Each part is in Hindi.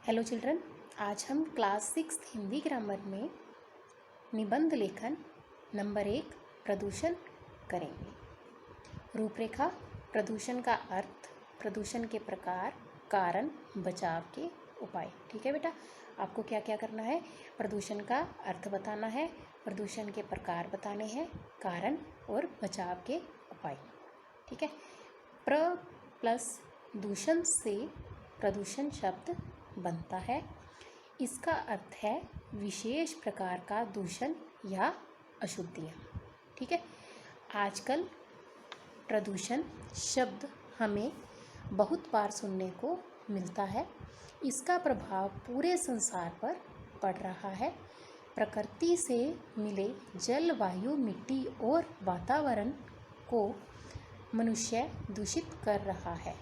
हेलो चिल्ड्रन, आज हम क्लास 6 हिंदी ग्रामर में निबंध लेखन नंबर 1 प्रदूषण करेंगे। रूपरेखा, प्रदूषण का अर्थ, प्रदूषण के प्रकार, कारण, बचाव के उपाय। ठीक है बेटा, आपको क्या क्या करना है? प्रदूषण का अर्थ बताना है, प्रदूषण के प्रकार बताने हैं, कारण और बचाव के उपाय। ठीक है। प्र प्लस दूषण से प्रदूषण शब्द बनता है। इसका अर्थ है विशेष प्रकार का दूषण या अशुद्धियाँ। ठीक है। आजकल प्रदूषण शब्द हमें बहुत बार सुनने को मिलता है। इसका प्रभाव पूरे संसार पर पड़ रहा है। प्रकृति से मिले जल, वायु, मिट्टी और वातावरण को मनुष्य दूषित कर रहा है।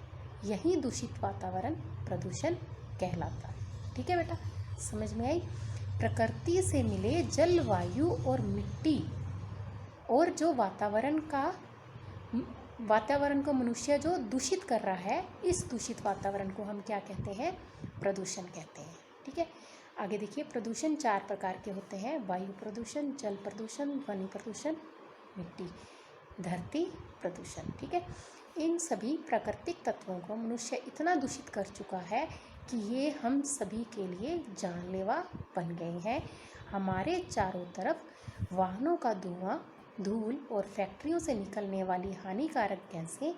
यही दूषित वातावरण प्रदूषण कहलाता है। ठीक है बेटा, समझ में आई? प्रकृति से मिले जल, वायु और मिट्टी और जो वातावरण को मनुष्य जो दूषित कर रहा है, इस दूषित वातावरण को हम क्या कहते हैं? प्रदूषण कहते हैं। ठीक है। आगे देखिए, प्रदूषण 4 प्रकार के होते हैं: वायु प्रदूषण, जल प्रदूषण, ध्वनि प्रदूषण, मिट्टी, धरती प्रदूषण। ठीक है। इन सभी प्राकृतिक तत्वों को मनुष्य इतना दूषित कर चुका है कि ये हम सभी के लिए जानलेवा बन गए हैं। हमारे चारों तरफ वाहनों का धुआं, धूल और फैक्ट्रियों से निकलने वाली हानिकारक गैसें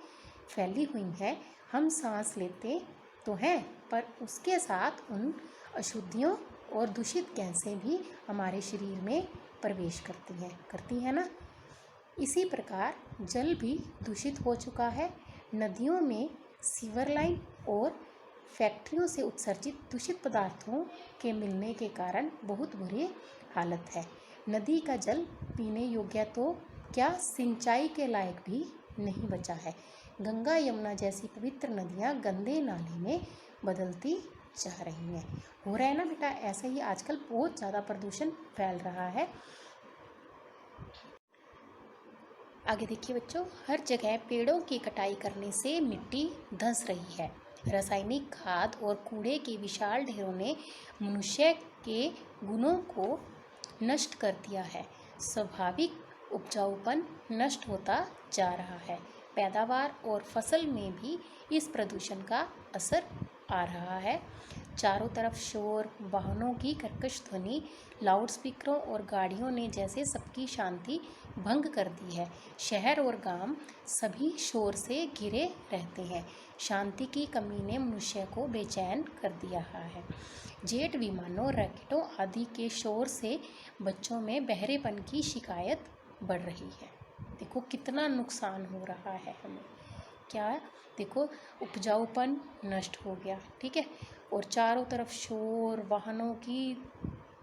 फैली हुई हैं। हम सांस लेते तो हैं, पर उसके साथ उन अशुद्धियों और दूषित गैसें भी हमारे शरीर में प्रवेश करती हैं ना। इसी प्रकार जल भी दूषित हो चुका है। नदियों में सीवर लाइन और फैक्ट्रियों से उत्सर्जित दूषित पदार्थों के मिलने के कारण बहुत बुरी हालत है। नदी का जल पीने योग्य तो क्या, सिंचाई के लायक भी नहीं बचा है। गंगा, यमुना जैसी पवित्र नदियाँ गंदे नाले में बदलती जा रही हैं। हो रहा है ना बेटा, ऐसा ही आजकल बहुत ज़्यादा प्रदूषण फैल रहा है। आगे देखिए बच्चों, हर जगह पेड़ों की कटाई करने से मिट्टी धंस रही है। रासायनिक खाद और कूड़े के विशाल ढेरों ने मनुष्य के गुणों को नष्ट कर दिया है। स्वाभाविक उपजाऊपन नष्ट होता जा रहा है। पैदावार और फसल में भी इस प्रदूषण का असर आ रहा है। चारों तरफ शोर, वाहनों की कर्कश ध्वनि, लाउडस्पीकरों और गाड़ियों ने जैसे सबकी शांति भंग कर दी है। शहर और गांव सभी शोर से घिरे रहते हैं। शांति की कमी ने मनुष्य को बेचैन कर दिया है। जेट विमानों, रॉकेटों आदि के शोर से बच्चों में बहरेपन की शिकायत बढ़ रही है। देखो कितना नुकसान हो रहा है हमें। क्या? देखो, उपजाऊपन नष्ट हो गया। ठीक है। और चारों तरफ शोर, वाहनों की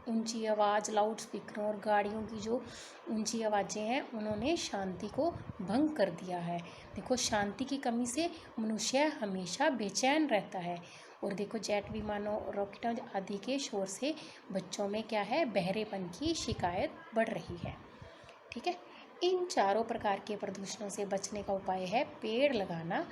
ऊंची आवाज़, लाउड स्पीकरों और गाड़ियों की जो ऊंची आवाज़ें हैं, उन्होंने शांति को भंग कर दिया है। देखो, शांति की कमी से मनुष्य हमेशा बेचैन रहता है। और देखो, जेट विमानों, रॉकेटों आदि के शोर से बच्चों में क्या है? बहरेपन की शिकायत बढ़ रही है। ठीक है। इन चारों प्रकार के प्रदूषणों से बचने का उपाय है पेड़ लगाना।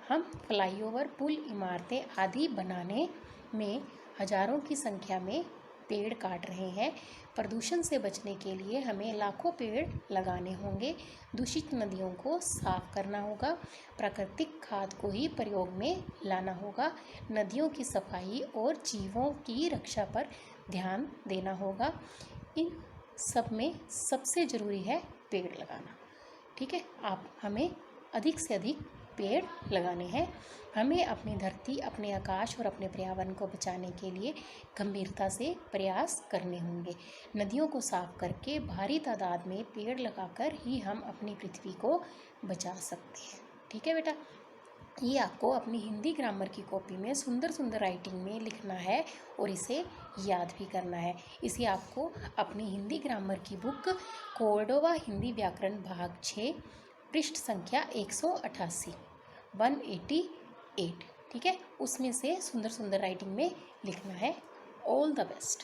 हम फ्लाईओवर, पुल, इमारतें आदि बनाने में हजारों की संख्या में पेड़ काट रहे हैं। प्रदूषण से बचने के लिए हमें लाखों पेड़ लगाने होंगे। दूषित नदियों को साफ करना होगा। प्राकृतिक खाद को ही प्रयोग में लाना होगा। नदियों की सफाई और जीवों की रक्षा पर ध्यान देना होगा। इन सब में सबसे ज़रूरी है पेड़ लगाना। ठीक है। हमें अधिक से अधिक पेड़ लगाने हैं। हमें अपनी धरती, अपने आकाश और अपने पर्यावरण को बचाने के लिए गंभीरता से प्रयास करने होंगे। नदियों को साफ करके भारी तादाद में पेड़ लगाकर ही हम अपनी पृथ्वी को बचा सकते हैं। ठीक है बेटा, ये आपको अपनी हिंदी ग्रामर की कॉपी में सुंदर सुंदर राइटिंग में लिखना है और इसे याद भी करना है। इसे आपको अपनी हिंदी ग्रामर की बुक कोर्डोवा हिंदी व्याकरण भाग 6 पृष्ठ संख्या 188 188, ठीक है, उसमें से सुंदर सुंदर राइटिंग में लिखना है। All the best.